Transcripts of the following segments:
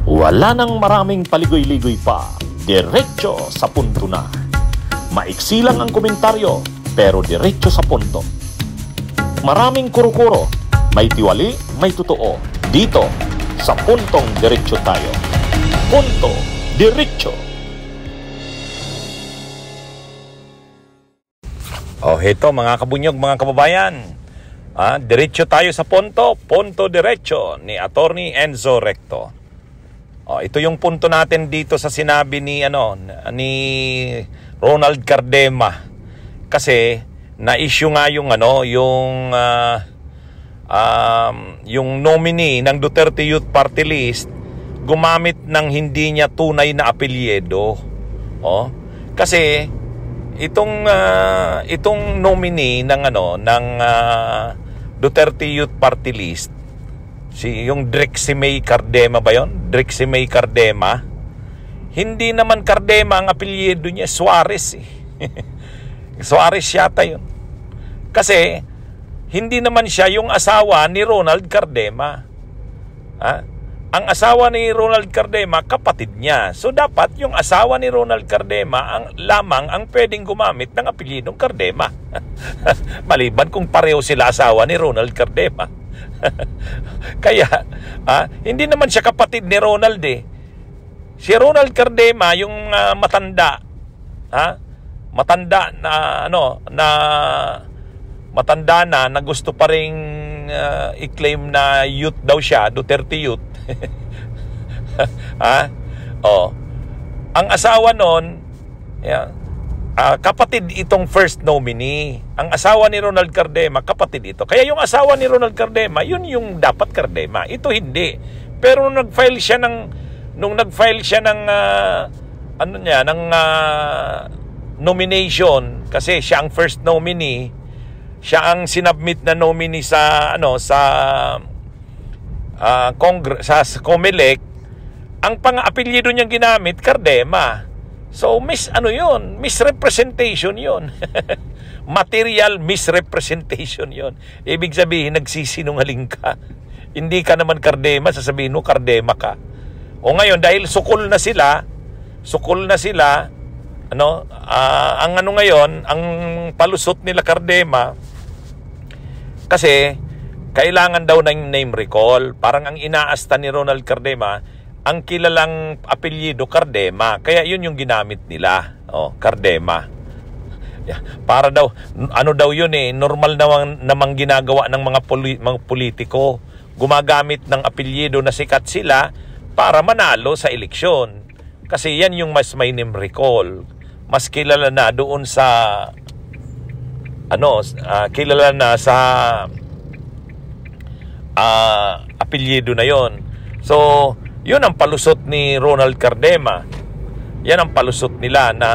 Wala nang maraming paligoy-ligoy pa, diretso sa punto na. Maiksi lang ang komentaryo, pero diretso sa punto. Maraming kuro-kuro, may tiwali, may totoo. Dito, sa puntong diretso tayo. Punto diretso. Oh, heto mga kabunyog, mga kababayan. Diretso tayo sa punto, punto diretso ni Attorney Enzo Recto. Ito yung punto natin dito sa sinabi ni Ronald Cardema. Kasi na-issue nga yung nominee ng Duterte Youth Party List gumamit ng hindi niya tunay na apelyido. Kasi itong nominee ng Duterte Youth Party List, yung Dreximay Cardema ba yun? Dreximay Cardema. Hindi naman Cardema ang apelyido niya, Suarez eh. Suarez yata yun. Kasi hindi naman siya yung asawa ni Ronald Cardema. Ang asawa ni Ronald Cardema, kapatid niya. So dapat yung asawa ni Ronald Cardema lamang ang pwedeng gumamit ng apelyidong Cardema. Maliban kung pareho sila asawa ni Ronald Cardema. Kaya hindi naman siya kapatid ni Ronald eh. Si Ronald Cardema yung matanda, matanda na gusto pa ring i-claim na youth daw siya, Duterte Youth. Ang asawa nun, kapatid itong first nominee. Ang asawa ni Ronald Cardema, kapatid ito. Kaya yung asawa ni Ronald Cardema, yun yung dapat Cardema. Ito hindi. Pero nung nag-file siya ng nomination, kasi siya ang first nominee, siya ang sinubmit na nominee sa COMELEC, ang pang-apelyido niyang ginamit Cardema. So misrepresentation yun. Material misrepresentation yun. Ibig sabihin, nagsisinungaling ka. Hindi ka naman Cardema, sasabihin mo Cardema ka. O ngayon, dahil sukol na sila, ang palusot nila Cardema, kasi kailangan daw ng name recall. Parang ang inaasta ni Ronald Cardema, ang kilalang apelyido Cardema. Kaya yun yung ginamit nila. Cardema. Para daw, yun eh, normal namang ginagawa ng mga politiko. Gumagamit ng apelyido na sikat sila para manalo sa eleksyon. Kasi yan yung mas may name recall. Mas kilala na doon sa apelyido na yon. So yun ang palusot ni Ronald Cardema. Yan ang palusot nila, na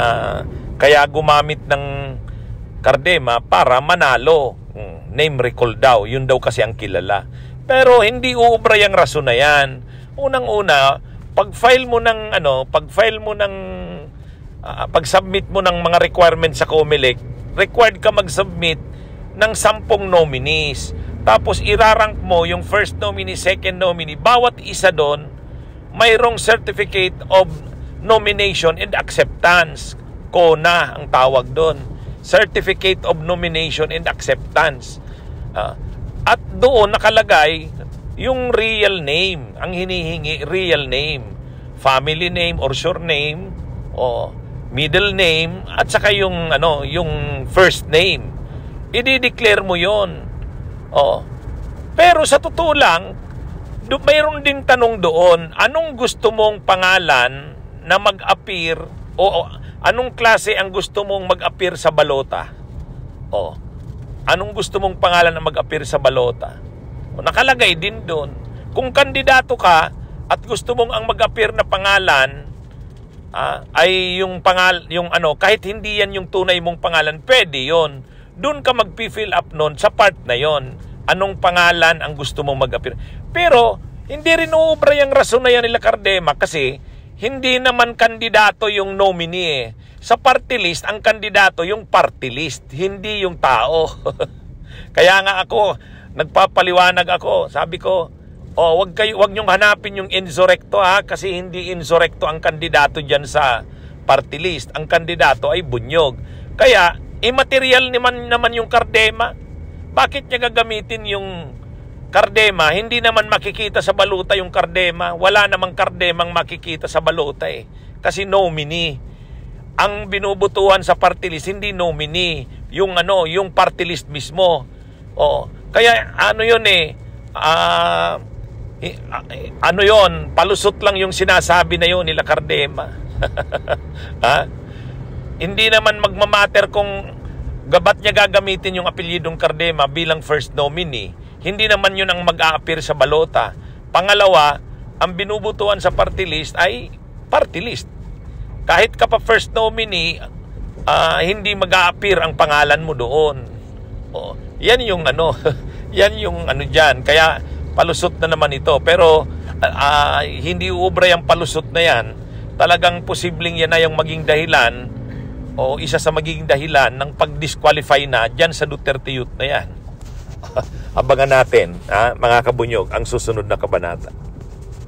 kaya gumamit ng Cardema para manalo. Name recall daw, yun daw kasi ang kilala. Pero hindi uubra yung rason na yan. Unang-una, pag-submit mo ng mga requirements sa COMELEC, required ka mag-submit ng 10 nominees. Tapos irarank mo yung first nominee, second nominee. Bawat isa doon, mayroong Certificate of Nomination and Acceptance. CONA ang tawag doon. Certificate of Nomination and Acceptance. At doon nakalagay yung real name. Ang hinihingi, real name. Family name or surname, middle name, at saka yung first name. I-declare mo yon. Pero sa totoo lang, mayroon ding tanong doon, anong gusto mong pangalan na mag-appear, o anong klase ang gusto mong mag-appear sa balota? Anong gusto mong pangalan na mag-appear sa balota? Nakalagay din doon. Kung kandidato ka at gusto mong ang mag-appear na pangalan ay kahit hindi yan yung tunay mong pangalan, pwede yon. Doon ka mag-fill up nun sa part na yon. Anong pangalan ang gusto mong mag-appear? Pero hindi rin uubra yung rason na yan nila Cardema, kasi hindi naman kandidato yung nominee. Sa party list, ang kandidato yung party list, hindi yung tao. Kaya nga ako, nagpapaliwanag ako. Sabi ko, Wag niyong hanapin yung insurrecto kasi hindi insurrecto ang kandidato diyan sa party list. Ang kandidato ay Bunyog. Kaya immaterial naman yung Cardema. Bakit niya gagamitin yung Cardema? Hindi naman makikita sa baluta yung Cardema. Wala namang Cardemang makikita sa baluta kasi nominee. Ang binubutuhan sa party list hindi nominee, yung party list mismo. Kaya palusot lang yung sinasabi na yun nila Cardema. Hindi naman magmamatter kung gabat niya gagamitin yung apelyidong Cardema bilang first nominee. Hindi naman yun ang mag-a-appear sa balota. Pangalawa, ang binubutuhan sa party list ay party list. Kahit ka pa first nominee, hindi mag-a-appear ang pangalan mo doon. Yan yung yan yung dyan. Kaya palusot na naman ito. Pero hindi uubra yung palusot na yan. Talagang posibleng yan na yung maging dahilan o isa sa magiging dahilan ng pag-disqualify na dyan sa Duterte Youth na yan. Abangan natin, mga kabunyog, ang susunod na kabanata.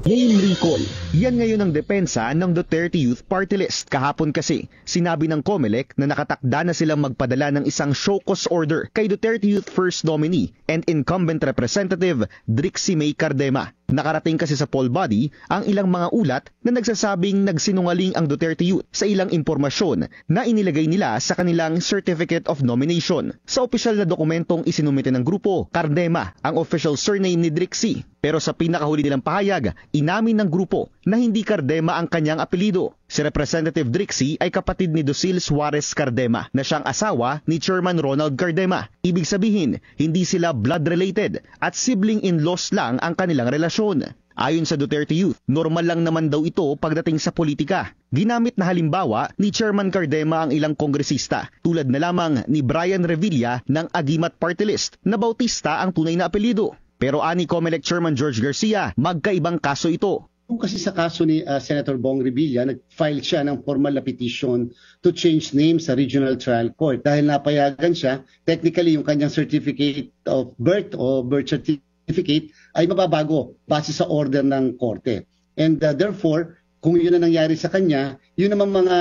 Name recall. Yan ngayon ang depensa ng Duterte Youth Party List. Kahapon kasi, sinabi ng COMELEC na nakatakda na silang magpadala ng isang show cause order kay Duterte Youth First Nominee and Incumbent Representative Drixie May Cardema. Nakarating kasi sa poll body ang ilang mga ulat na nagsasabing nagsinungaling ang Duterte Youth sa ilang impormasyon na inilagay nila sa kanilang Certificate of Nomination. Sa opisyal na dokumentong isinumite ng grupo, Cardema ang official surname ni Drixie. Pero sa pinakahuli nilang pahayag, inamin ng grupo na hindi Cardema ang kanyang apelido. Si Representative Drixie ay kapatid ni Docil Suarez Cardema na siyang asawa ni Chairman Ronald Cardema. Ibig sabihin, hindi sila blood-related at sibling-in-laws lang ang kanilang relasyon. Ayon sa Duterte Youth, normal lang naman daw ito pagdating sa politika. Ginamit na halimbawa ni Chairman Cardema ang ilang kongresista, tulad na lamang ni Brian Revilla ng Agimat Party List na Bautista ang tunay na apelido. Pero ani COMELEC Chairman George Garcia, magkaibang kaso ito. Kasi sa kaso ni Senator Bong Revilla, nag-file siya ng formal na petition to change name sa Regional Trial Court. Dahil napayagan siya, technically yung kanyang certificate of birth o birth certificate ay mababago base sa order ng korte. And therefore, kung yun na nangyari sa kanya, yun naman mga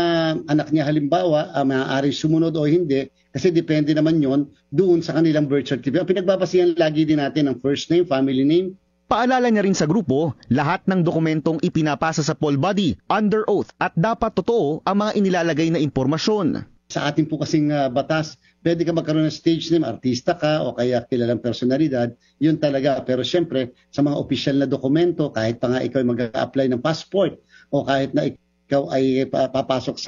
anak niya halimbawa, maaaring sumunod o hindi, kasi depende naman yon doon sa kanilang birth certificate. Ang pinagbabasihan lagi din natin ang first name, family name. Paalala niya rin sa grupo, lahat ng dokumentong ipinapasa sa poll body, under oath at dapat totoo ang mga inilalagay na impormasyon. Sa ating po kasing batas, pwede ka magkaroon ng stage name, artista ka o kaya kilalang personalidad, yun talaga. Pero syempre, sa mga opisyal na dokumento, kahit pa nga ikaw mag-a-apply ng passport o kahit na ikaw ay papasok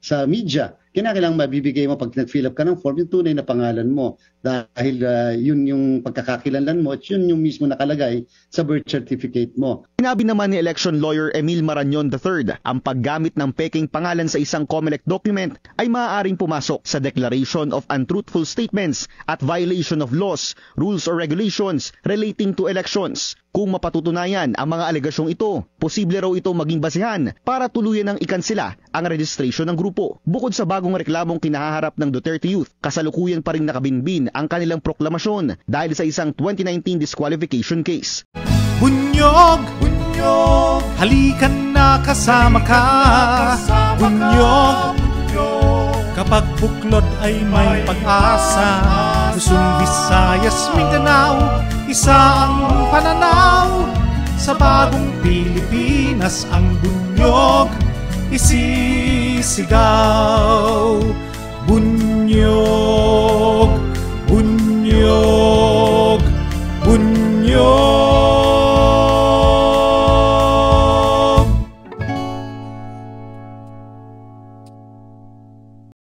sa media, kinakailangan mabibigay mo pag nag-fill up ka ng form yung tunay na pangalan mo dahil yun yung pagkakakilanlan mo at yun yung mismo nakalagay sa birth certificate mo. Sinabi naman ni election lawyer Emil Marañon III, ang paggamit ng peking pangalan sa isang COMELEC document ay maaaring pumasok sa declaration of untruthful statements at violation of laws, rules or regulations relating to elections. Kung mapatutunayan ang mga alegasyong ito, posible raw ito maging basehan para tuluyan ng ikansela ang registration ng grupo. Bukod sa bagong reklamong kinahaharap ng Duterte Youth, kasalukuyan pa rin nakabinbin ang kanilang proklamasyon dahil sa isang 2019 disqualification case. Bunyog, bunyog, halikan na kasama ka. Bunyog, kapag buklod ay may pag-asa. Luzon, Visayas, Mindanao, isa ang pananaw. Sa bagong Pilipinas ang bunyog isisigaw. Bunyog.